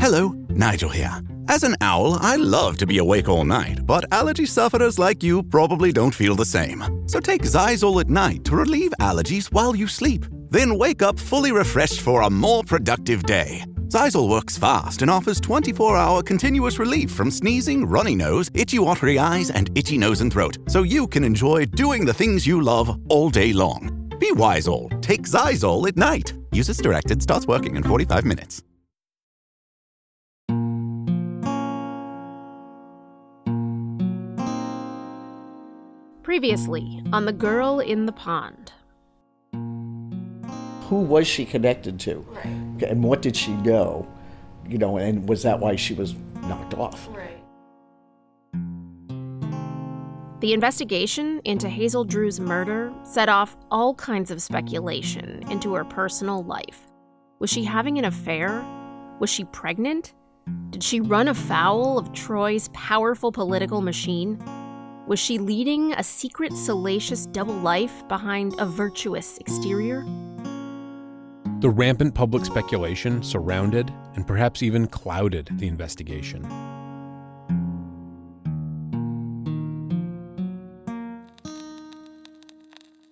Hello, Nigel here. As an owl, I love to be awake all night, but allergy sufferers like you probably don't feel the same. So take Xyzal at night to relieve allergies while you sleep. Then wake up fully refreshed for a more productive day. Xyzal works fast and offers 24-hour continuous relief from sneezing, runny nose, itchy watery eyes, and itchy nose and throat, so you can enjoy doing the things you love all day long. Be wise all. Take Xyzal at night. Use as directed. Starts working in 45 minutes. Previously on The Girl in the Pond. Who was she connected to? Right. And what did she know? And was that why she was knocked off? Right. The investigation into Hazel Drew's murder set off all kinds of speculation into her personal life. Was she having an affair? Was she pregnant? Did she run afoul of Troy's powerful political machine? Was she leading a secret, salacious double life behind a virtuous exterior? The rampant public speculation surrounded and perhaps even clouded the investigation.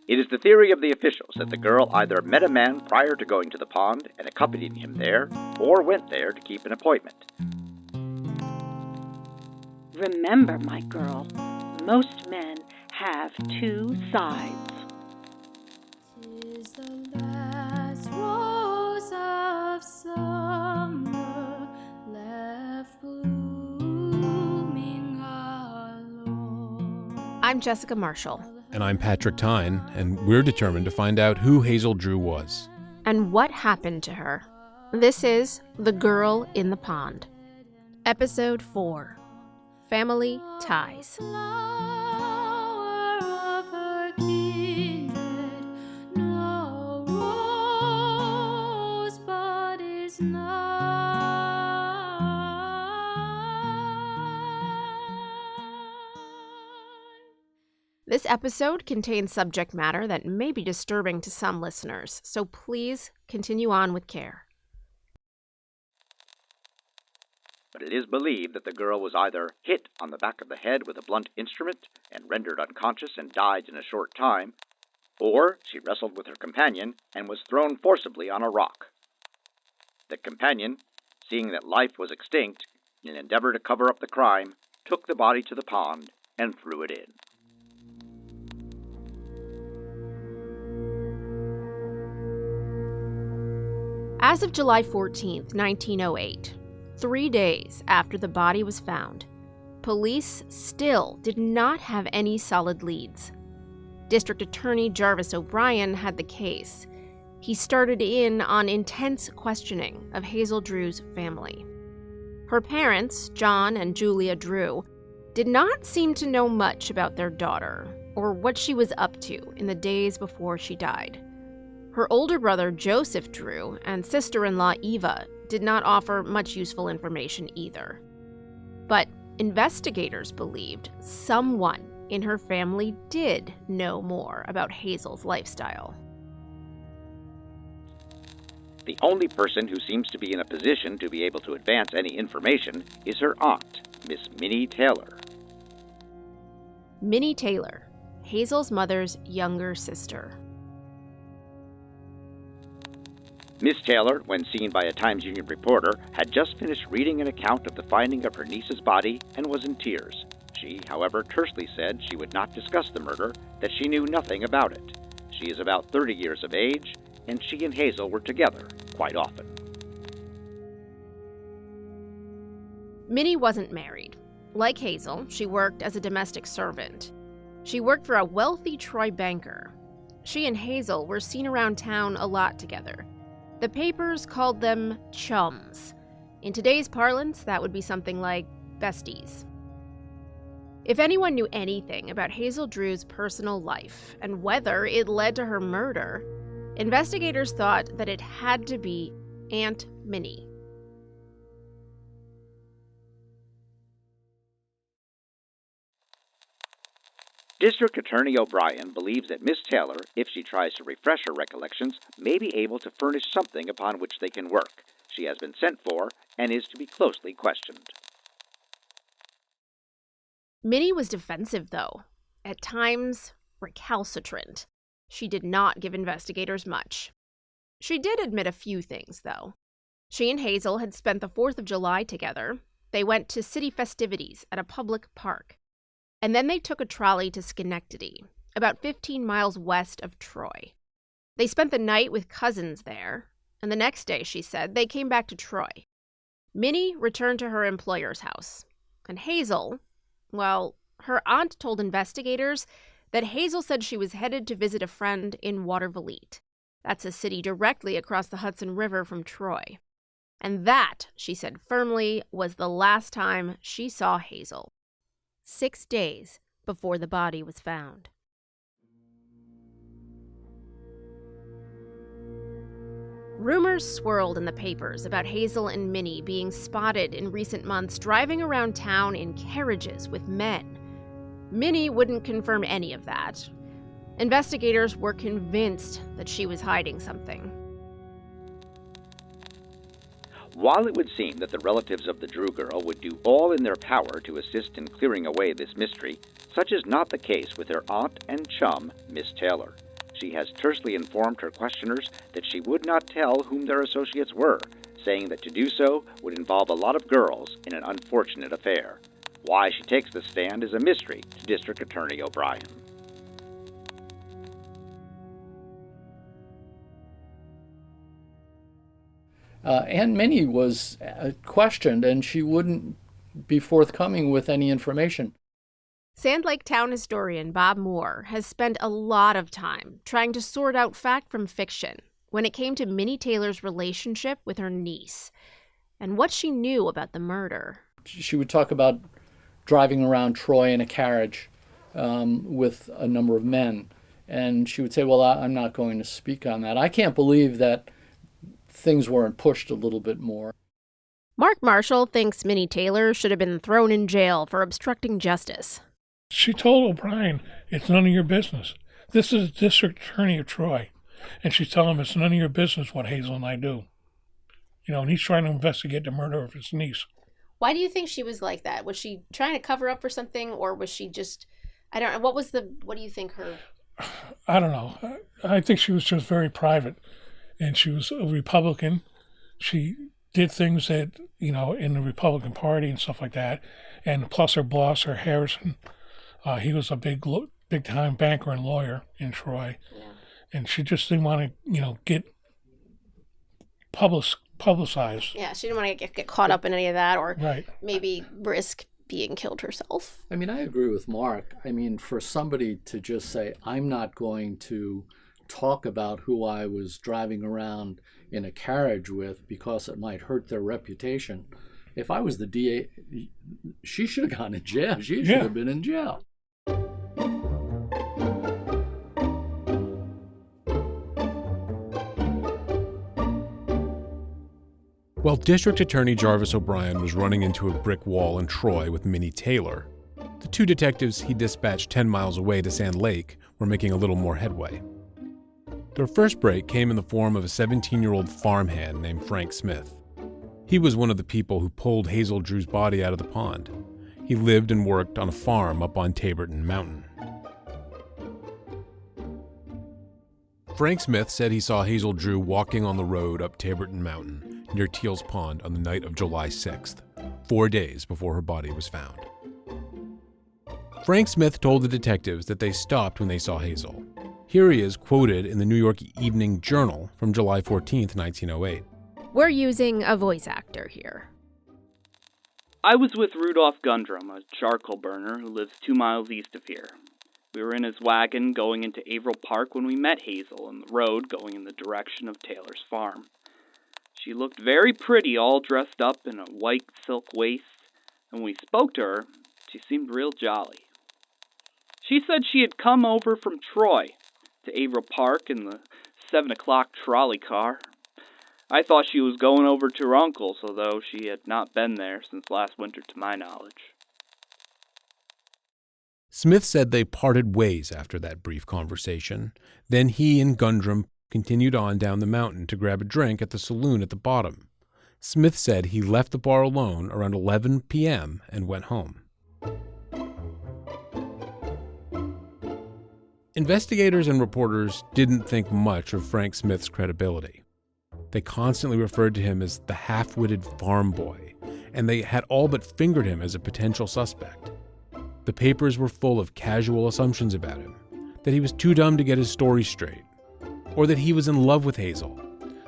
It is the theory of the officials that the girl either met a man prior to going to the pond and accompanied him there, or went there to keep an appointment. Remember, my girl, most men have two sides. 'Tis the last rose of summer left blooming alone. I'm Jessica Marshall. And I'm Patrick Tyne, and we're determined to find out who Hazel Drew was. And what happened to her? This is The Girl in the Pond. Episode 4. Family Ties. Flower of her kindred, no rosebud is not. This episode contains subject matter that may be disturbing to some listeners, so please continue on with care. But it is believed that the girl was either hit on the back of the head with a blunt instrument and rendered unconscious and died in a short time, or she wrestled with her companion and was thrown forcibly on a rock. The companion, seeing that life was extinct, in an endeavor to cover up the crime, took the body to the pond and threw it in. As of July 14th, 1908, 3 days after the body was found, police still did not have any solid leads. District Attorney Jarvis O'Brien had the case. He started in on intense questioning of Hazel Drew's family. Her parents, John and Julia Drew, did not seem to know much about their daughter or what she was up to in the days before she died. Her older brother, Joseph Drew, and sister-in-law, Eva, did not offer much useful information either. But investigators believed someone in her family did know more about Hazel's lifestyle. The only person who seems to be in a position to be able to advance any information is her aunt, Miss Minnie Taylor. Minnie Taylor, Hazel's mother's younger sister. Miss Taylor, when seen by a Times Union reporter, had just finished reading an account of the finding of her niece's body and was in tears. She, however, tersely said she would not discuss the murder, that she knew nothing about it. She is about 30 years of age, and she and Hazel were together quite often. Minnie wasn't married. Like Hazel, she worked as a domestic servant. She worked for a wealthy Troy banker. She and Hazel were seen around town a lot together. The papers called them chums. In today's parlance, that would be something like besties. If anyone knew anything about Hazel Drew's personal life and whether it led to her murder, investigators thought that it had to be Aunt Minnie. District Attorney O'Brien believes that Miss Taylor, if she tries to refresh her recollections, may be able to furnish something upon which they can work. she has been sent for and is to be closely questioned. Minnie was defensive, though, at times recalcitrant. She did not give investigators much. She did admit a few things, though. She and Hazel had spent the 4th of July together. They went to city festivities at a public park. And then they took a trolley to Schenectady, about 15 miles west of Troy. They spent the night with cousins there, and the next day, she said, they came back to Troy. Minnie returned to her employer's house, and Hazel, well, her aunt told investigators that Hazel said she was headed to visit a friend in Watervliet. That's a city directly across the Hudson River from Troy. And that, she said firmly, was the last time she saw Hazel. 6 days before the body was found. Rumors swirled in the papers about Hazel and Minnie being spotted in recent months driving around town in carriages with men. Minnie wouldn't confirm any of that. Investigators were convinced that she was hiding something. While it would seem that the relatives of the Drew girl would do all in their power to assist in clearing away this mystery, such is not the case with her aunt and chum, Miss Taylor. She has tersely informed her questioners that she would not tell whom their associates were, saying that to do so would involve a lot of girls in an unfortunate affair. Why she takes the stand is a mystery to District Attorney O'Brien. Aunt Minnie was questioned, and she wouldn't be forthcoming with any information. Sand Lake town historian Bob Moore has spent a lot of time trying to sort out fact from fiction when it came to Minnie Taylor's relationship with her niece and what she knew about the murder. She would talk about driving around Troy in a carriage with a number of men, and she would say, well, I'm not going to speak on that. I can't believe that things weren't pushed a little bit more. Mark Marshall thinks Minnie Taylor should have been thrown in jail for obstructing justice. She told O'Brien, it's none of your business. This is the district attorney of Troy. And she's telling him it's none of your business what Hazel and I do. And he's trying to investigate the murder of his niece. Why do you think she was like that? Was she trying to cover up for something, or was she just, I don't know, what do you think her? I don't know. I think she was just very private. And she was a Republican. She did things that, in the Republican Party and stuff like that. And plus her boss, her Harrison, he was a big-time banker and lawyer in Troy. Yeah. And she just didn't want to, get publicized. Yeah, she didn't want to get caught up in any of that, or right. Maybe risk being killed herself. I mean, I agree with Mark. I mean, for somebody to just say, I'm not going to talk about who I was driving around in a carriage with because it might hurt their reputation. If I was the DA, she should have gone to jail. She should have been in jail. While District Attorney Jarvis O'Brien was running into a brick wall in Troy with Minnie Taylor, the two detectives he dispatched 10 miles away to Sand Lake were making a little more headway. Their first break came in the form of a 17-year-old farmhand named Frank Smith. He was one of the people who pulled Hazel Drew's body out of the pond. He lived and worked on a farm up on Taborton Mountain. Frank Smith said he saw Hazel Drew walking on the road up Taborton Mountain near Teal's Pond on the night of July 6th, 4 days before her body was found. Frank Smith told the detectives that they stopped when they saw Hazel. Here he is quoted in the New York Evening Journal from July 14th, 1908. We're using a voice actor here. I was with Rudolph Gundrum, a charcoal burner who lives 2 miles east of here. We were in his wagon going into Averill Park when we met Hazel on the road going in the direction of Taylor's farm. She looked very pretty, all dressed up in a white silk waist, and when we spoke to her, she seemed real jolly. She said she had come over from Troy to Averill Park in the 7 o'clock trolley car. I thought she was going over to her uncle's, although she had not been there since last winter to my knowledge. Smith said they parted ways after that brief conversation. Then he and Gundrum continued on down the mountain to grab a drink at the saloon at the bottom. Smith said he left the bar alone around 11 p.m. and went home. Investigators and reporters didn't think much of Frank Smith's credibility. They constantly referred to him as the half-witted farm boy, and they had all but fingered him as a potential suspect. The papers were full of casual assumptions about him, that he was too dumb to get his story straight, or that he was in love with Hazel,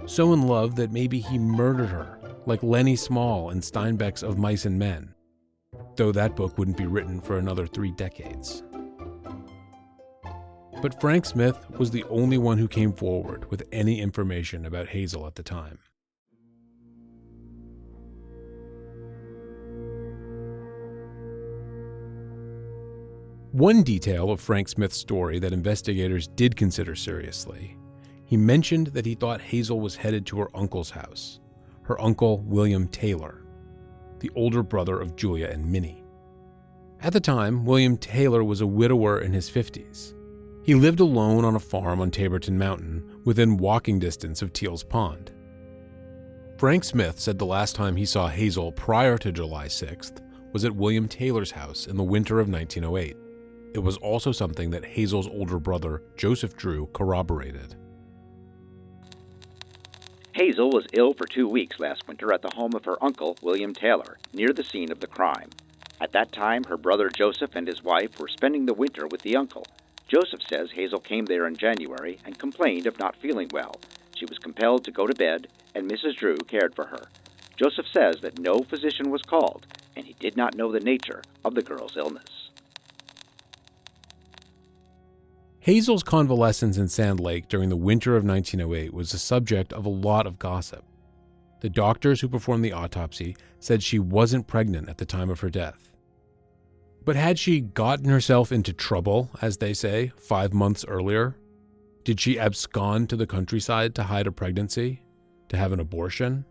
so in love that maybe he murdered her, like Lenny Small in Steinbeck's Of Mice and Men, though that book wouldn't be written for another 3 decades. But Frank Smith was the only one who came forward with any information about Hazel at the time. One detail of Frank Smith's story that investigators did consider seriously, he mentioned that he thought Hazel was headed to her uncle's house, her uncle William Taylor, the older brother of Julia and Minnie. At the time, William Taylor was a widower in his 50s. He lived alone on a farm on Taborton Mountain within walking distance of Teal's Pond. Frank Smith said the last time he saw Hazel prior to July 6th was at William Taylor's house in the winter of 1908. It was also something that Hazel's older brother, Joseph Drew, corroborated. Hazel was ill for 2 weeks last winter at the home of her uncle, William Taylor, near the scene of the crime. At that time, her brother Joseph and his wife were spending the winter with the uncle. Joseph says Hazel came there in January and complained of not feeling well. She was compelled to go to bed, and Mrs. Drew cared for her. Joseph says that no physician was called, and he did not know the nature of the girl's illness. Hazel's convalescence in Sand Lake during the winter of 1908 was the subject of a lot of gossip. The doctors who performed the autopsy said she wasn't pregnant at the time of her death. But had she gotten herself into trouble, as they say, 5 months earlier? Did she abscond to the countryside to hide a pregnancy? To have an abortion?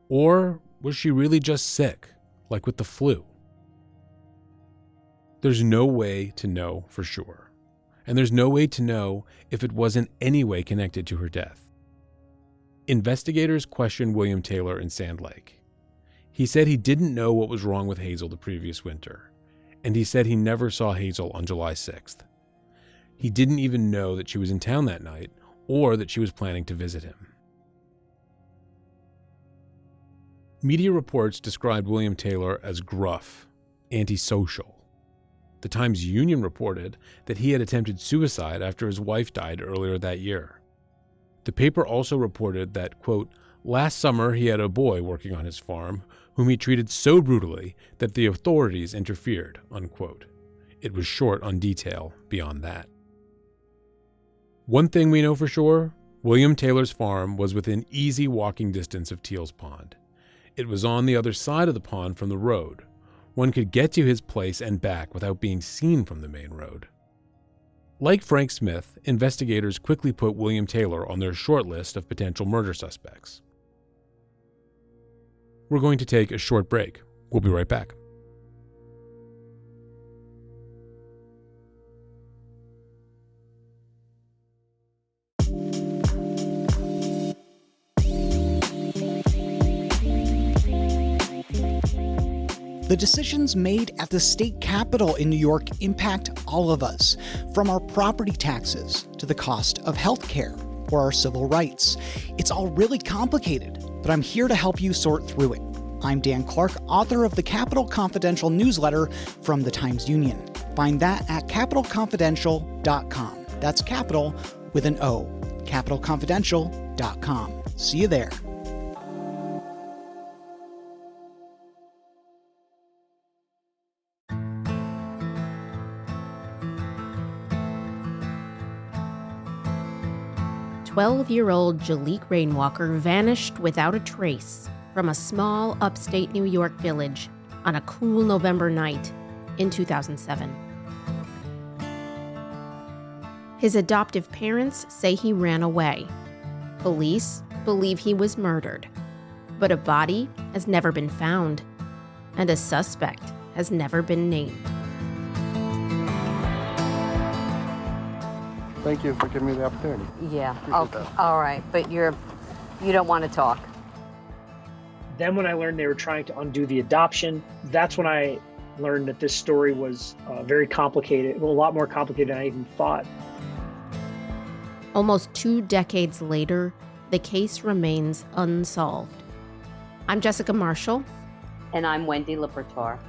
Or was she really just sick, like with the flu? There's no way to know for sure. And there's no way to know if it was in any way connected to her death. Investigators questioned William Taylor in Sand Lake. He said he didn't know what was wrong with Hazel the previous winter, and he said he never saw Hazel on July 6th. He didn't even know that she was in town that night or that she was planning to visit him. Media reports described William Taylor as gruff, antisocial. The Times-Union reported that he had attempted suicide after his wife died earlier that year. The paper also reported that, quote, last summer he had a boy working on his farm whom he treated so brutally that the authorities interfered, unquote. It was short on detail beyond that. One thing we know for sure, William Taylor's farm was within easy walking distance of Teal's Pond. It was on the other side of the pond from the road. One could get to his place and back without being seen from the main road. Like Frank Smith, investigators quickly put William Taylor on their short list of potential murder suspects. We're going to take a short break. We'll be right back. The decisions made at the state capitol in New York impact all of us, from our property taxes to the cost of health care or our civil rights. It's all really complicated, but I'm here to help you sort through it. I'm Dan Clark, author of the Capitol Confidential newsletter from the Times-Union. Find that at capitalconfidential.com. That's capital with an O. capitalconfidential.com. See you there. "12-year-old Jaliek Rainwalker vanished without a trace from a small upstate New York village on a cool November night in 2007. His adoptive parents say he ran away. Police believe he was murdered, but a body has never been found, and a suspect has never been named. Thank you for giving me the opportunity. Yeah, Appreciate okay, that. all right, but you don't want to talk. Then when I learned they were trying to undo the adoption, that's when I learned that this story was very complicated, well, a lot more complicated than I even thought. Almost 2 decades later, the case remains unsolved. I'm Jessica Marshall. And I'm Wendy Libertor.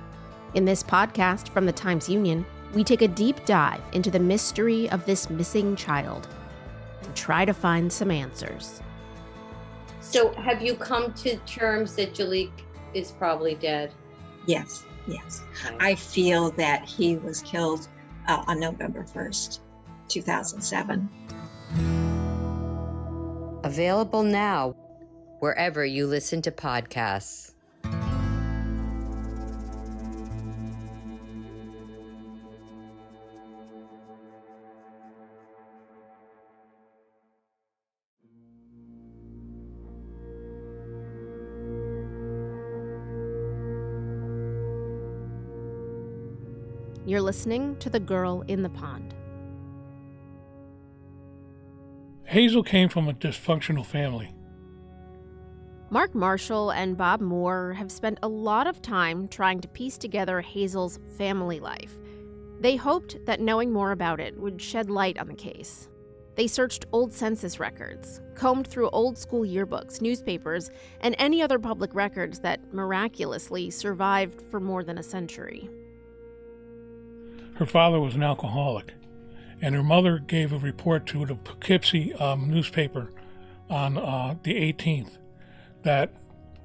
In this podcast from the Times-Union, we take a deep dive into the mystery of this missing child and try to find some answers. So have you come to terms that Jalik is probably dead? Yes. I feel that he was killed on November 1st, 2007. Available now, wherever you listen to podcasts. You're listening to The Girl in the Pond. Hazel came from a dysfunctional family. Mark Marshall and Bob Moore have spent a lot of time trying to piece together Hazel's family life. They hoped that knowing more about it would shed light on the case. They searched old census records, combed through old school yearbooks, newspapers, and any other public records that miraculously survived for more than a century. Her father was an alcoholic, and her mother gave a report to the Poughkeepsie newspaper on the 18th that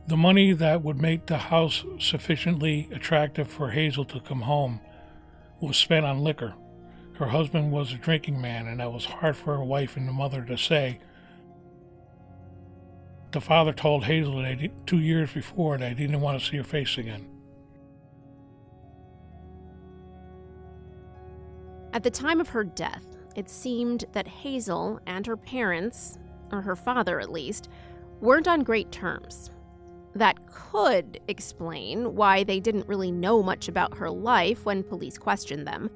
the money that would make the house sufficiently attractive for Hazel to come home was spent on liquor. Her husband was a drinking man, and that was hard for her wife and the mother to say. The father told Hazel that 2 years before that he didn't want to see her face again. At the time of her death, it seemed that Hazel and her parents, or her father at least, weren't on great terms. That could explain why they didn't really know much about her life when police questioned them.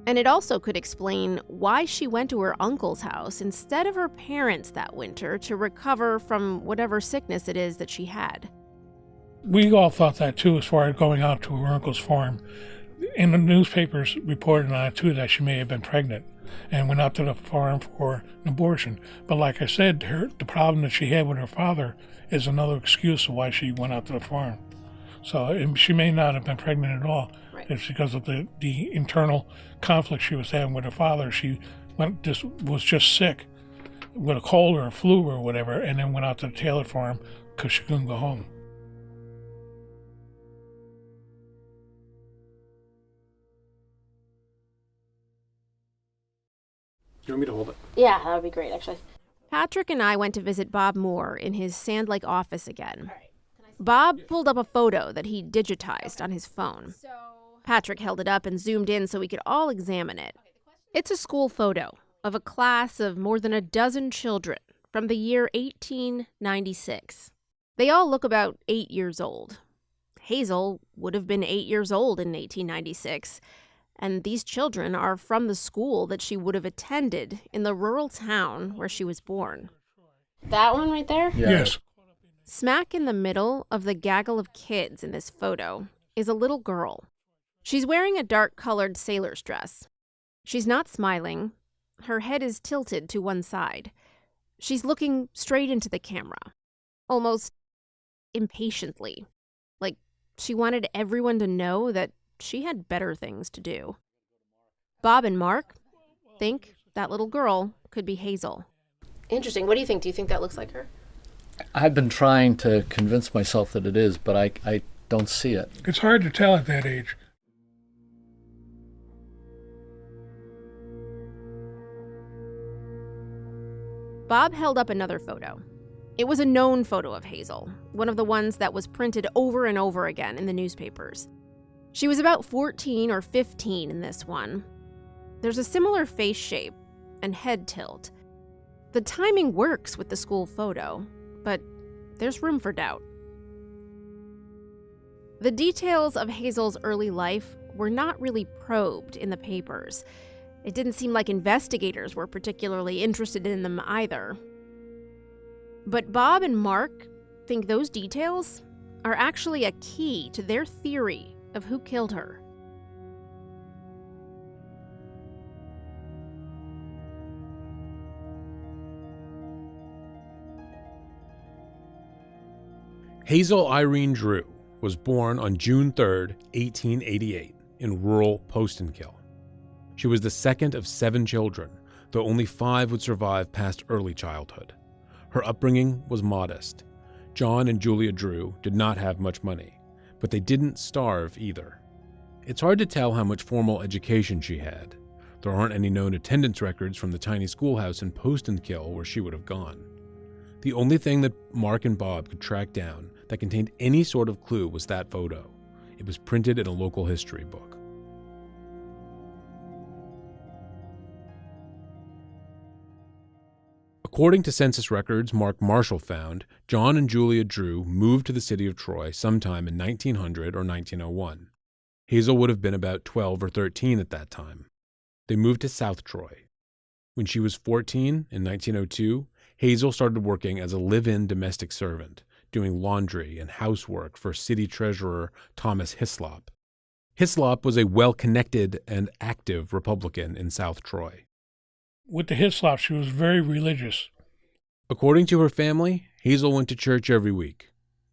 And it also could explain why she went to her uncle's house instead of her parents that winter to recover from whatever sickness it is that she had. We all thought that too, as far as going out to her uncle's farm. And the newspapers reported on it too that she may have been pregnant and went out to the farm for an abortion. But like I said, the problem that she had with her father is another excuse of why she went out to the farm. So she may not have been pregnant at all. Right. It's because of the internal conflict she was having with her father. She was just sick with a cold or a flu or whatever, and then went out to the Taylor farm because she couldn't go home. You want me to hold it? Yeah, that would be great, actually. Patrick and I went to visit Bob Moore in his Sand Lake office again. Bob pulled up a photo that he digitized on his phone. Patrick held it up and zoomed in so we could all examine it. It's a school photo of a class of more than a dozen children from the year 1896. They all look about 8 years old. Hazel would have been 8 years old in 1896. And these children are from the school that she would have attended in the rural town where she was born. That one right there? Yeah. Yes. Smack in the middle of the gaggle of kids in this photo is a little girl. She's wearing a dark-colored sailor's dress. She's not smiling. Her head is tilted to one side. She's looking straight into the camera, almost impatiently, like she wanted everyone to know that she had better things to do. Bob and Mark think that little girl could be Hazel. Interesting. What do you think? Do you think that looks like her? I've been trying to convince myself that it is, but I don't see it. It's hard to tell at that age. Bob held up another photo. It was a known photo of Hazel, one of the ones that was printed over and over again in the newspapers. She was about 14 or 15 in this one. There's a similar face shape and head tilt. The timing works with the school photo, but there's room for doubt. The details of Hazel's early life were not really probed in the papers. It didn't seem like investigators were particularly interested in them either. But Bob and Mark think those details are actually a key to their theory of who killed her. Hazel Irene Drew was born on June 3, 1888, in rural Postenkill. She was the second of 7 children, though only 5 would survive past early childhood. Her upbringing was modest. John and Julia Drew did not have much money, but they didn't starve either. It's hard to tell how much formal education she had. There aren't any known attendance records from the tiny schoolhouse in Postenkill where she would have gone. The only thing that Mark and Bob could track down that contained any sort of clue was that photo. It was printed in a local history book. According to census records Mark Marshall found, John and Julia Drew moved to the city of Troy sometime in 1900 or 1901. Hazel would have been about 12 or 13 at that time. They moved to South Troy. When she was 14 in 1902, Hazel started working as a live-in domestic servant, doing laundry and housework for city treasurer Thomas Hislop. Hislop was a well-connected and active Republican in South Troy. With the Hislop, she was very religious. According to her family, Hazel went to church every week.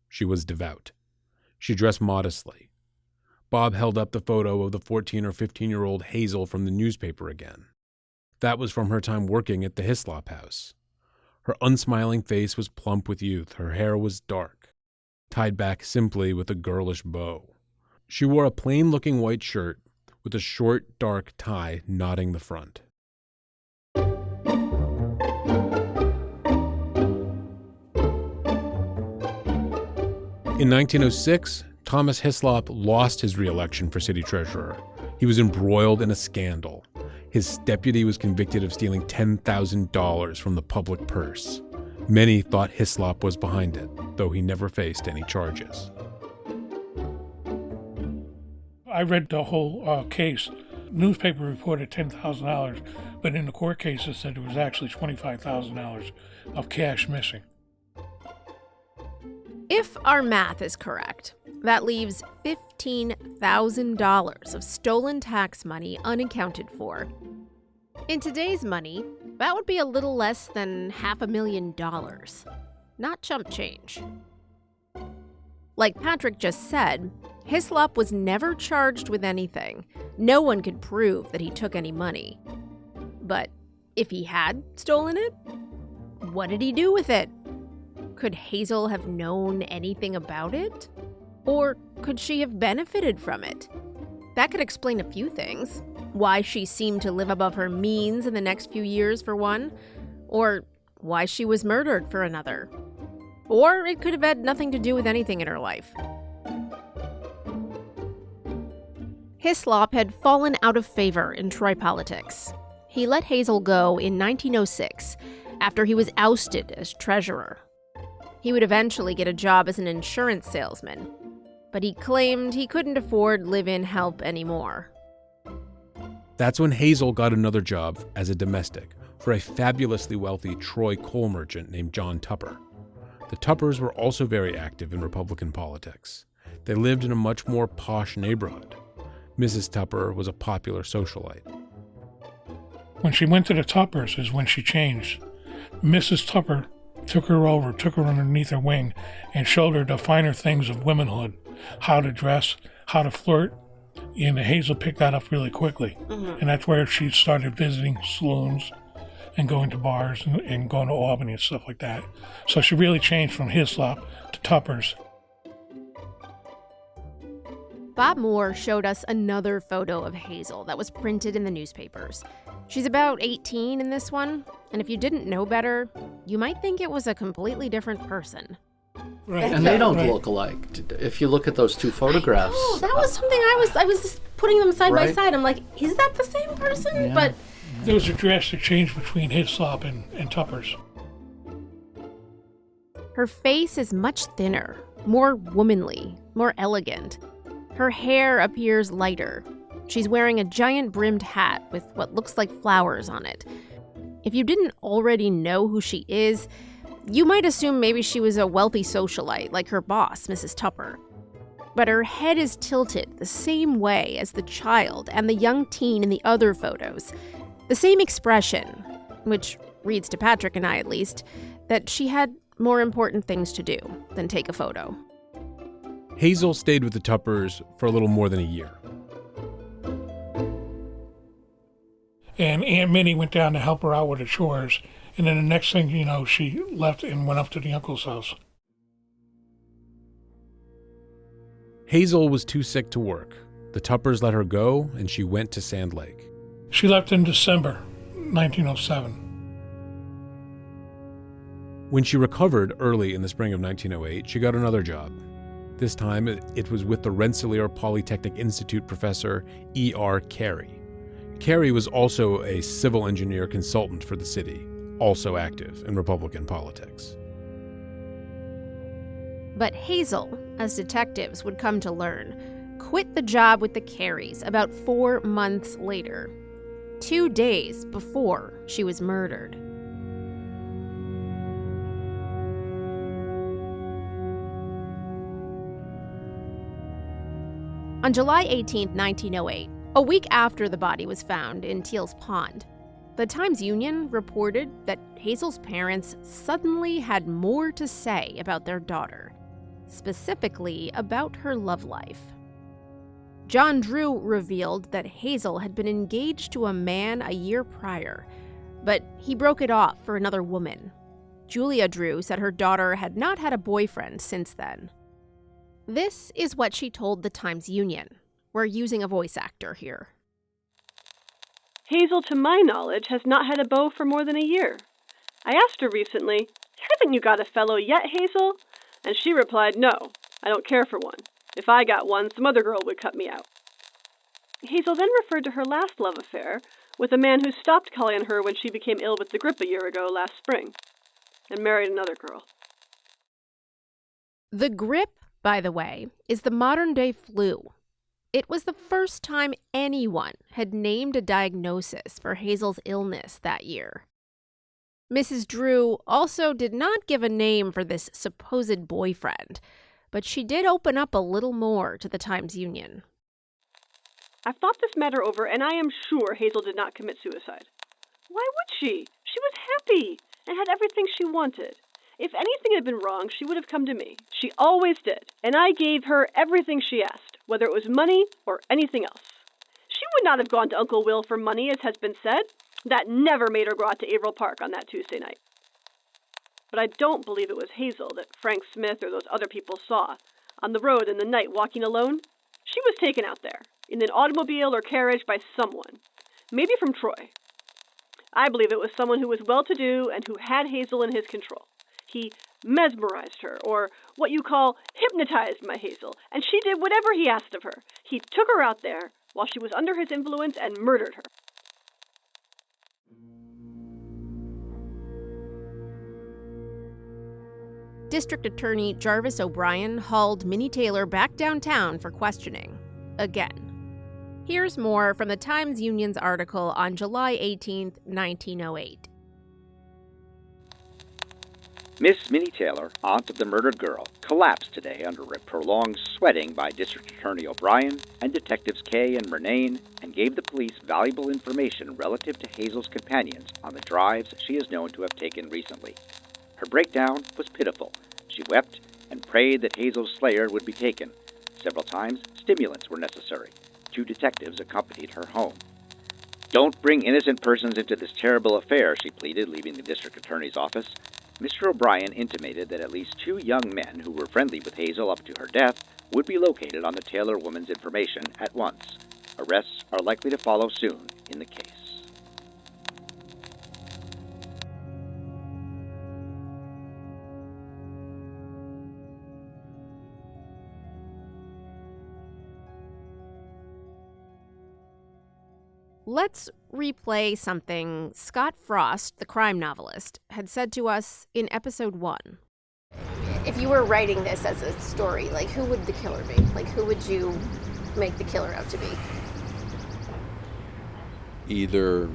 She was devout. She dressed modestly. Bob held up the photo of the 14 or 15-year-old Hazel from the newspaper again. That was from her time working at the Hislop house. Her unsmiling face was plump with youth. Her hair was dark, tied back simply with a girlish bow. She wore a plain-looking white shirt with a short, dark tie knotting the front. In 1906, Thomas Hislop lost his re-election for city treasurer. He was embroiled in a scandal. His deputy was convicted of stealing $10,000 from the public purse. Many thought Hislop was behind it, though he never faced any charges. I read the whole case. Newspaper reported $10,000, but in the court case it said there was actually $25,000 of cash missing. If our math is correct, that leaves $15,000 of stolen tax money unaccounted for. In today's money, that would be a little less than $500,000. Not chump change. Like Patrick just said, Hislop was never charged with anything. No one could prove that he took any money. But if he had stolen it, what did he do with it? Could Hazel have known anything about it? Or could she have benefited from it? That could explain a few things. Why she seemed to live above her means in the next few years, for one. Or why she was murdered, for another. Or it could have had nothing to do with anything in her life. Hislop had fallen out of favor in Troy politics. He let Hazel go in 1906 after he was ousted as treasurer. He would eventually get a job as an insurance salesman, but he claimed he couldn't afford live-in help anymore. That's when Hazel got another job as a domestic for a fabulously wealthy Troy coal merchant named John Tupper. The Tuppers were also very active in Republican politics. They lived in a much more posh neighborhood. Mrs. Tupper was a popular socialite. When she went to the Tuppers is when she changed. Mrs. Tupper took her underneath her wing, and showed her the finer things of womanhood, how to dress, how to flirt, and Hazel picked that up really quickly. Mm-hmm. And that's where she started visiting saloons and going to bars and going to Albany and stuff like that. So she really changed from Hislop to Tuppers. Bob Moore showed us another photo of Hazel that was printed in the newspapers. She's about 18 in this one, and if you didn't know better, you might think it was a completely different person. Right. And they don't look alike. If you look at those two photographs. Oh, that was something I was just putting them side by side. I'm like, is that the same person? Yeah. But there was a drastic change between Hislop and Tuppers. Her face is much thinner, more womanly, more elegant. Her hair appears lighter. She's wearing a giant brimmed hat with what looks like flowers on it. If you didn't already know who she is, You might assume maybe she was a wealthy socialite like her boss, Mrs. Tupper. But her head is tilted the same way as the child and the young teen in the other photos. The same expression, which reads to Patrick and I at least, that she had more important things to do than take a photo. Hazel stayed with the Tuppers for a little more than a year. And Aunt Minnie went down to help her out with the chores. And then the next thing you know, she left and went up to the uncle's house. Hazel was too sick to work. The Tuppers let her go, and she went to Sand Lake. She left in December 1907. When she recovered early in the spring of 1908, she got another job. This time, it was with the Rensselaer Polytechnic Institute professor E.R. Carey. Carey was also a civil engineer consultant for the city, also active in Republican politics. But Hazel, as detectives would come to learn, quit the job with the Careys about 4 months later, 2 days before she was murdered. On July 18, 1908, a week after the body was found in Teal's Pond, the Times-Union reported that Hazel's parents suddenly had more to say about their daughter, specifically about her love life. John Drew revealed that Hazel had been engaged to a man a year prior, but he broke it off for another woman. Julia Drew said her daughter had not had a boyfriend since then. This is what she told the Times-Union. We're using a voice actor here. Hazel, to my knowledge, has not had a beau for more than a year. I asked her recently, "Haven't you got a fellow yet, Hazel?" And she replied, "No, I don't care for one. If I got one, some other girl would cut me out." Hazel then referred to her last love affair with a man who stopped calling on her when she became ill with the grippe a year ago last spring, and married another girl. The grippe, by the way, is the modern-day flu. It was the first time anyone had named a diagnosis for Hazel's illness that year. Mrs. Drew also did not give a name for this supposed boyfriend, but she did open up a little more to the Times-Union. "I've thought this matter over, and I am sure Hazel did not commit suicide. Why would she? She was happy and had everything she wanted. If anything had been wrong, she would have come to me. She always did, and I gave her everything she asked, whether it was money or anything else. She would not have gone to Uncle Will for money, as has been said. That never made her go out to Averill Park on that Tuesday night. But I don't believe it was Hazel that Frank Smith or those other people saw on the road in the night walking alone. She was taken out there, in an automobile or carriage by someone, maybe from Troy. I believe it was someone who was well-to-do and who had Hazel in his control. He mesmerized her, or what you call hypnotized my Hazel, and she did whatever he asked of her. He took her out there while she was under his influence and murdered her." District Attorney Jarvis O'Brien hauled Minnie Taylor back downtown for questioning, again. Here's more from the Times-Union's article on July 18, 1908. Miss Minnie Taylor, aunt of the murdered girl, collapsed today under a prolonged sweating by District Attorney O'Brien and Detectives Kay and Murnane, and gave the police valuable information relative to Hazel's companions on the drives she is known to have taken recently. Her breakdown was pitiful. She wept and prayed that Hazel's slayer would be taken. Several times, stimulants were necessary. 2 detectives accompanied her home. "Don't bring innocent persons into this terrible affair," she pleaded, leaving the district attorney's office. Mr. O'Brien intimated that at least 2 young men who were friendly with Hazel up to her death would be located on the Taylor woman's information at once. Arrests are likely to follow soon in the case. Let's replay something Scott Frost, the crime novelist, had said to us in episode 1. If you were writing this as a story, like, who would the killer be? Like, who would you make the killer out to be? Either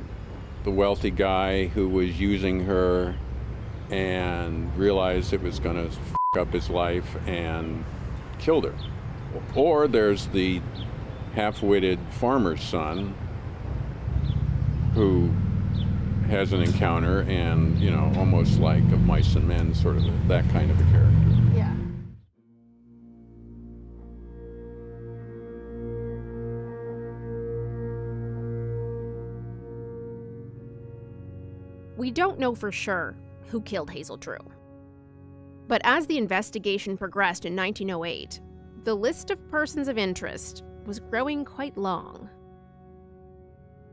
the wealthy guy who was using her and realized it was going to up his life and killed her. Or there's the half-witted farmer's son who has an encounter and, almost like Of Mice and Men, sort of that kind of a character. Yeah. We don't know for sure who killed Hazel Drew. But as the investigation progressed in 1908, the list of persons of interest was growing quite long.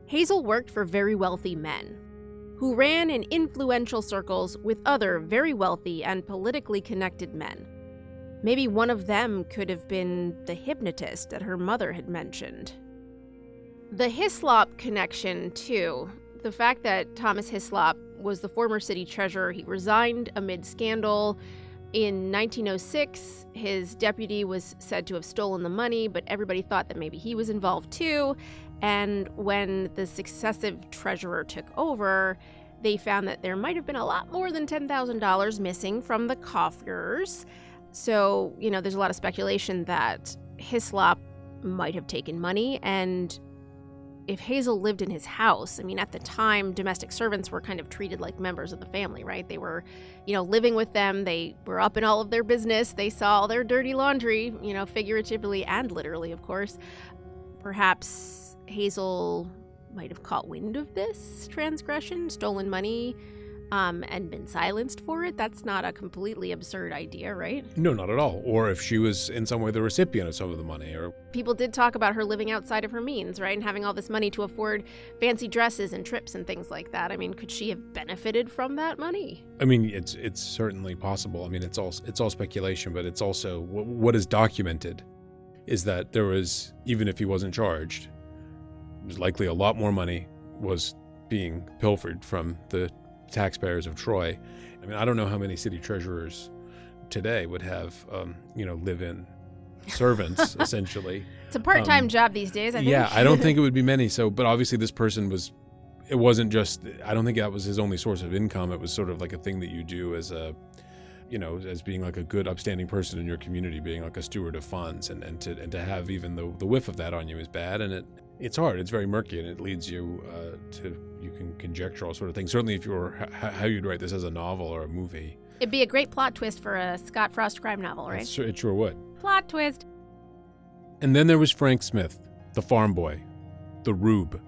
Hazel worked for very wealthy men, who ran in influential circles with other very wealthy and politically connected men. Maybe one of them could have been the hypnotist that her mother had mentioned. The Hislop connection, too. The fact that Thomas Hislop was the former city treasurer, he resigned amid scandal. In 1906, his deputy was said to have stolen the money, but everybody thought that maybe he was involved too. And when the successive treasurer took over, they found that there might have been a lot more than $10,000 missing from the coffers. So, there's a lot of speculation that Hislop might have taken money. And if Hazel lived in his house, at the time, domestic servants were kind of treated like members of the family, right? They were, living with them. They were up in all of their business. They saw all their dirty laundry, figuratively and literally, of course. Perhaps Hazel might have caught wind of this transgression, stolen money, and been silenced for it. That's not a completely absurd idea, right? No, not at all. Or if she was in some way the recipient of some of the money. Or people did talk about her living outside of her means, right? And having all this money to afford fancy dresses and trips and things like that. Could she have benefited from that money? It's certainly possible. It's all speculation, but it's also what is documented is that there was, even if he wasn't charged, there's likely a lot more money was being pilfered from the taxpayers of Troy. I don't know how many city treasurers today would have, live-in servants, essentially. It's a part-time job these days, I think. Yeah, I don't think it would be many. So, but obviously this person it wasn't just, I don't think that was his only source of income. It was sort of like a thing that you do as as being like a good upstanding person in your community, being like a steward of funds, and to have even the whiff of that on you is bad. And it's hard. It's very murky, and it leads you you can conjecture all sort of things. Certainly if you were, how you'd write this as a novel or a movie. It'd be a great plot twist for a Scott Frost crime novel, right? It sure would. Plot twist. And then there was Frank Smith, the farm boy, the Rube,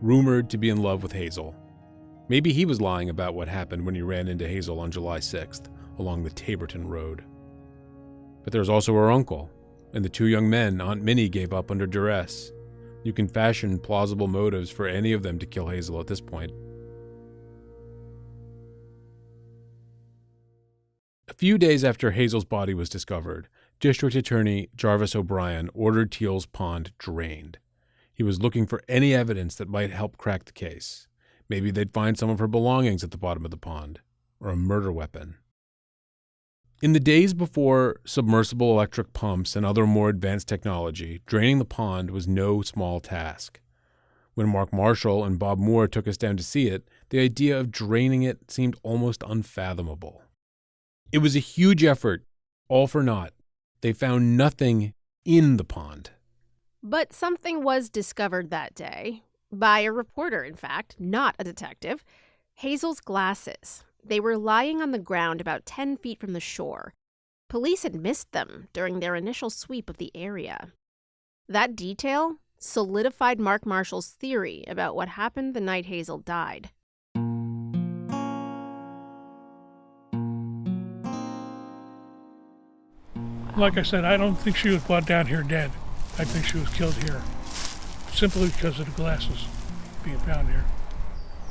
rumored to be in love with Hazel. Maybe he was lying about what happened when he ran into Hazel on July 6th along the Taborton Road. But there's also her uncle, and the two young men Aunt Minnie gave up under duress. You can fashion plausible motives for any of them to kill Hazel at this point. A few days after Hazel's body was discovered, District Attorney Jarvis O'Brien ordered Teal's pond drained. He was looking for any evidence that might help crack the case. Maybe they'd find some of her belongings at the bottom of the pond, or a murder weapon. In the days before submersible electric pumps and other more advanced technology, draining the pond was no small task. When Mark Marshall and Bob Moore took us down to see it, the idea of draining it seemed almost unfathomable. It was a huge effort, all for naught. They found nothing in the pond. But something was discovered that day, by a reporter, in fact, not a detective. Hazel's glasses. They were lying on the ground about 10 feet from the shore. Police had missed them during their initial sweep of the area. That detail solidified Mark Marshall's theory about what happened the night Hazel died. Like I said, I don't think she was brought down here dead. I think she was killed here, simply because of the glasses being found here.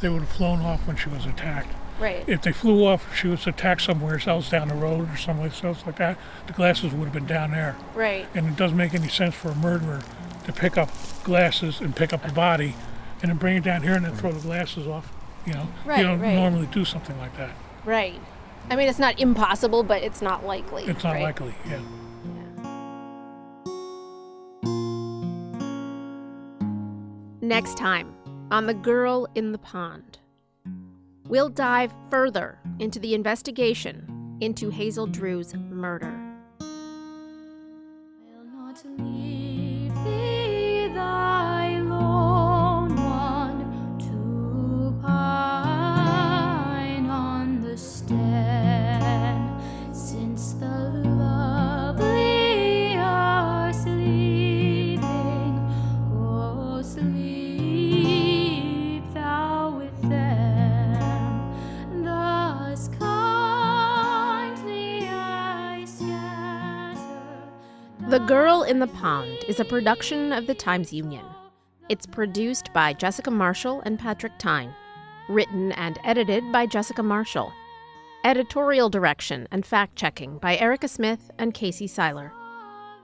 They would have flown off when she was attacked. Right. If they flew off, she was attacked somewhere else down the road or somewhere else like that, the glasses would have been down there. Right. And it doesn't make any sense for a murderer to pick up glasses and pick up the body and then bring it down here and then throw the glasses off. Right, you don't right. normally do something like that. Right. It's not impossible, but it's not likely. It's not right? likely, yeah. Next time on The Girl in the Pond, we'll dive further into the investigation into Hazel Drew's murder. I'll not leave thee, thy lone one, to pine on the stem, since the lovely are sleeping. Go sleep thou with them, thus kindly I scatter. The Girl in the Pond is a production of the Times-Union. It's produced by Jessica Marshall and Patrick Tyne. Written and edited by Jessica Marshall. Editorial direction and fact-checking by Erica Smith and Casey Seiler.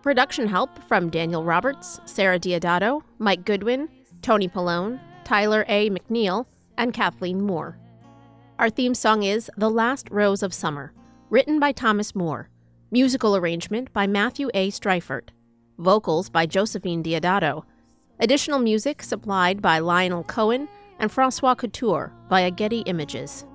Production help from Daniel Roberts, Sarah Diodato, Mike Goodwin, Tony Pallone, Tyler A. McNeil, and Kathleen Moore. Our theme song is The Last Rose of Summer, written by Thomas Moore. Musical arrangement by Matthew A. Streifert. Vocals by Josephine Diodato. Additional music supplied by Lionel Cohen and Francois Couture via Getty Images.